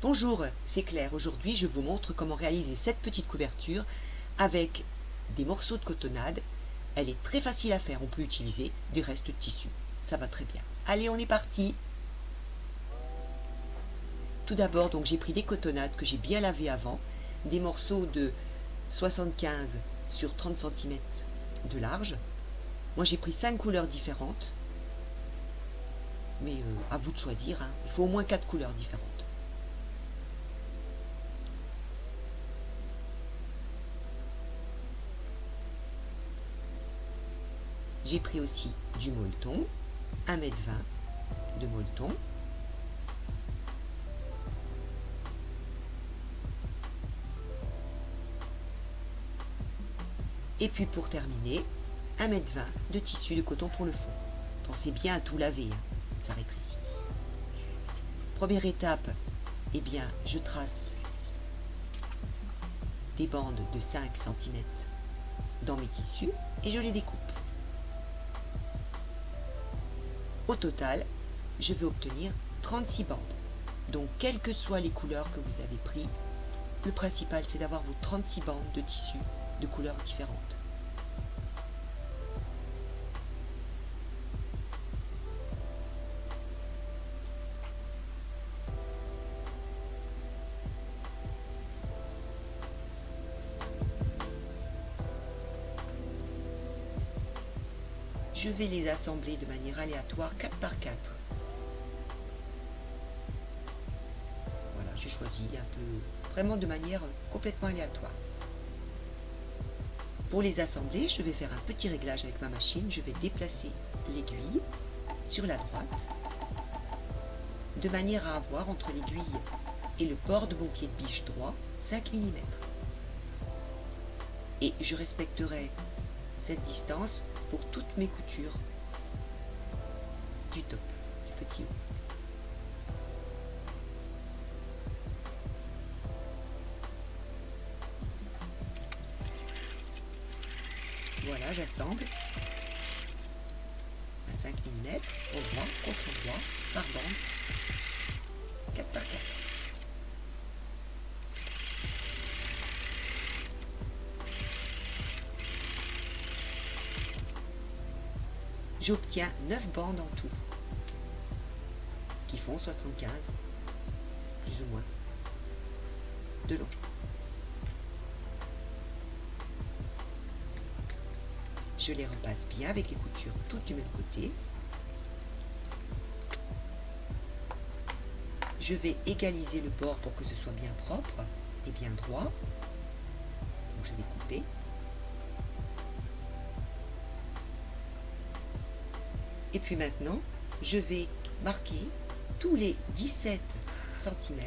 Bonjour, c'est Claire. Aujourd'hui, je vous montre comment réaliser cette petite couverture avec des morceaux de cotonnade. Elle est très facile à faire. On peut utiliser des restes de tissu. Ça va très bien. Allez, on est parti. Tout d'abord, donc j'ai pris des cotonnades que j'ai bien lavées avant, des morceaux de 75 sur 30 cm de large. Moi, j'ai pris 5 couleurs différentes. Mais à vous de choisir, hein. Il faut au moins 4 couleurs différentes. J'ai pris aussi du molleton, 1,20 m de molleton. Et puis pour terminer, 1,20 m de tissu de coton pour le fond. Pensez bien à tout laver, hein, ça rétrécit. Première étape, eh bien, je trace des bandes de 5 cm dans mes tissus et je les découpe. Au total, je vais obtenir 36 bandes. Donc, quelles que soient les couleurs que vous avez prises, le principal c'est d'avoir vos 36 bandes de tissu de couleurs différentes. Je vais les assembler de manière aléatoire 4 par 4. Voilà, j'ai choisi un peu, vraiment de manière complètement aléatoire. Pour les assembler, je vais faire un petit réglage avec ma machine. Je vais déplacer l'aiguille sur la droite, de manière à avoir entre l'aiguille et le bord de mon pied de biche droit 5 mm. Et je respecterai cette distance pour toutes mes coutures du top, du petit haut. Voilà, j'assemble à 5 mm, au droit, contre droit, par bande, 4 par 4. J'obtiens 9 bandes en tout, qui font 75, plus ou moins, de long. Je les repasse bien avec les coutures toutes du même côté. Je vais égaliser le bord pour que ce soit bien propre et bien droit. Donc je vais couper. Et puis maintenant, je vais marquer tous les 17 cm.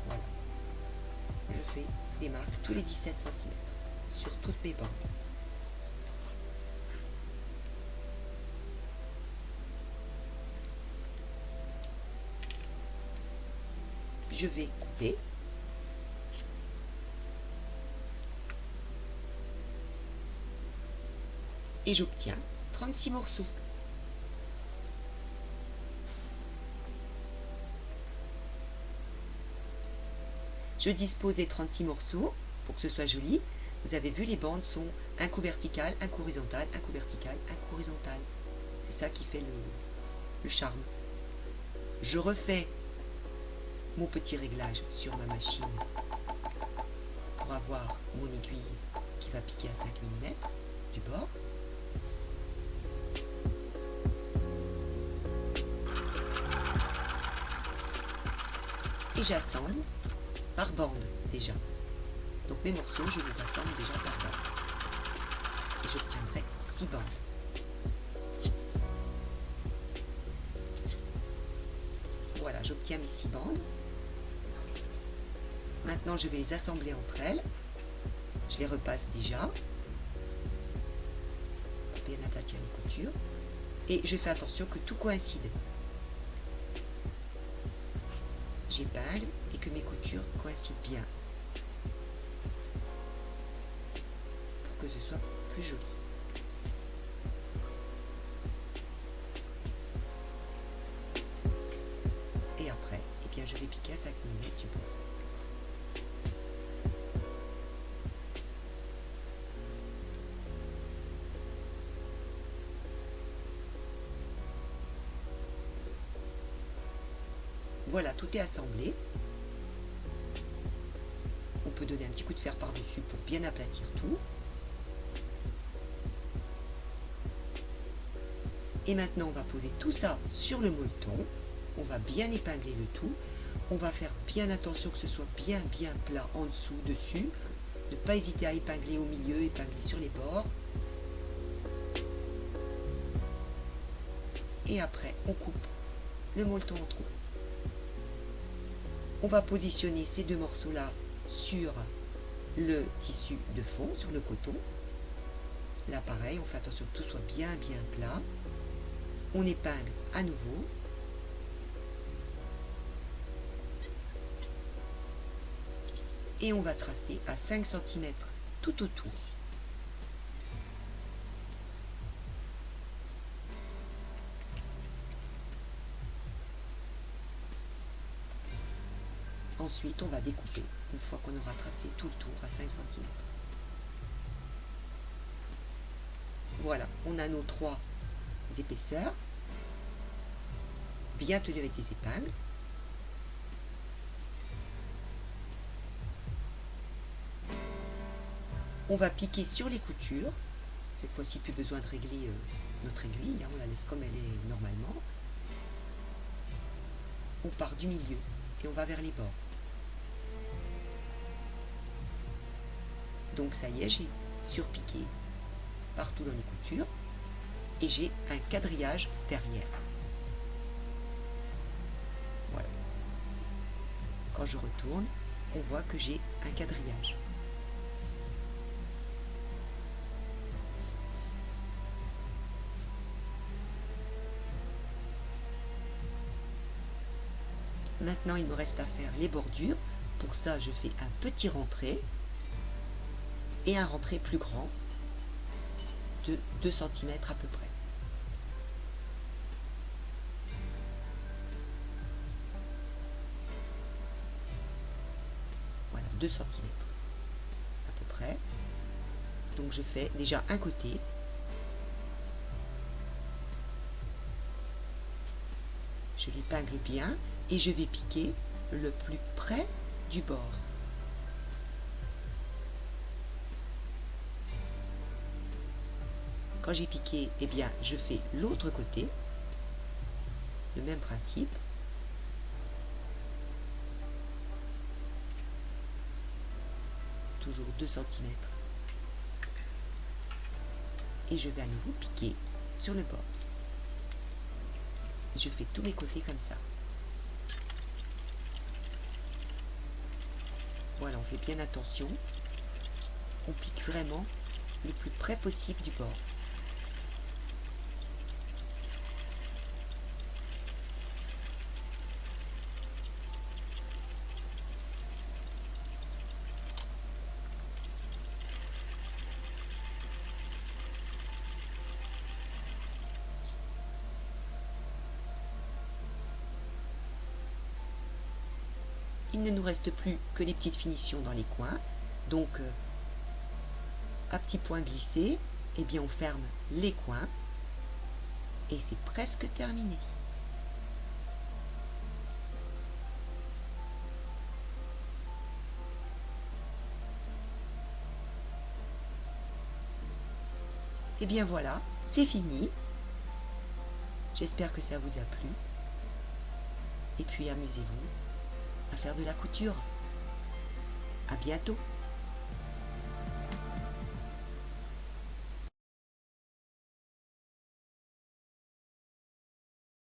Voilà. Je fais des marques tous les 17 cm sur toutes mes bandes. Je vais couper. Et j'obtiens 36 morceaux. Je dispose des 36 morceaux pour que ce soit joli. Vous avez vu, les bandes sont un coup vertical, un coup horizontal, un coup vertical, un coup horizontal. C'est ça qui fait le charme. Je refais mon petit réglage sur ma machine pour avoir mon aiguille qui va piquer à 5 mm du bord. Et j'assemble par bande déjà. Donc mes morceaux, je les assemble déjà par bande. Et j'obtiendrai 6 bandes. Voilà, j'obtiens mes 6 bandes. Maintenant, je vais les assembler entre elles. Je les repasse déjà. Pour bien aplatir les coutures. Et je fais attention que tout coïncide. J'épingle et que mes coutures coïncident bien. Pour que ce soit plus joli. Et après, Voilà, tout est assemblé. On peut donner un petit coup de fer par-dessus pour bien aplatir tout. Et maintenant, on va poser tout ça sur le molleton. On va bien épingler le tout. On va faire bien attention que ce soit bien plat en dessous, dessus. Ne pas hésiter à épingler au milieu, épingler sur les bords. Et après, on coupe le molleton en trous. On va positionner ces deux morceaux-là sur le tissu de fond, sur le coton. Là, pareil, on fait attention que tout soit bien plat. On épingle à nouveau. Et on va tracer à 5 cm tout autour. Ensuite, on va découper une fois qu'on aura tracé tout le tour à 5 cm. Voilà, on a nos 3 épaisseurs, bien tenues avec des épingles. On va piquer sur les coutures. Cette fois-ci, plus besoin de régler notre aiguille, hein, on la laisse comme elle est normalement. On part du milieu et on va vers les bords. Donc ça y est, j'ai surpiqué partout dans les coutures et j'ai un quadrillage derrière. Voilà. Quand je retourne, on voit que j'ai un quadrillage. Maintenant, il me reste à faire les bordures. Pour ça, je fais un petit rentré et un rentré plus grand de 2 cm à peu près. Voilà, 2 cm à peu près. Donc je fais déjà un côté. Je l'épingle bien et je vais piquer le plus près du bord. Quand j'ai piqué, eh bien, je fais l'autre côté, le même principe. Toujours 2 cm. Et je vais à nouveau piquer sur le bord. Je fais tous mes côtés comme ça. Voilà, on fait bien attention. On pique vraiment le plus près possible du bord. Il ne nous reste plus que les petites finitions dans les coins. Donc, à petits points glissés, eh bien on ferme les coins et c'est presque terminé. Et bien voilà, c'est fini. J'espère que ça vous a plu. Et puis amusez-vous à faire de la couture. À bientôt.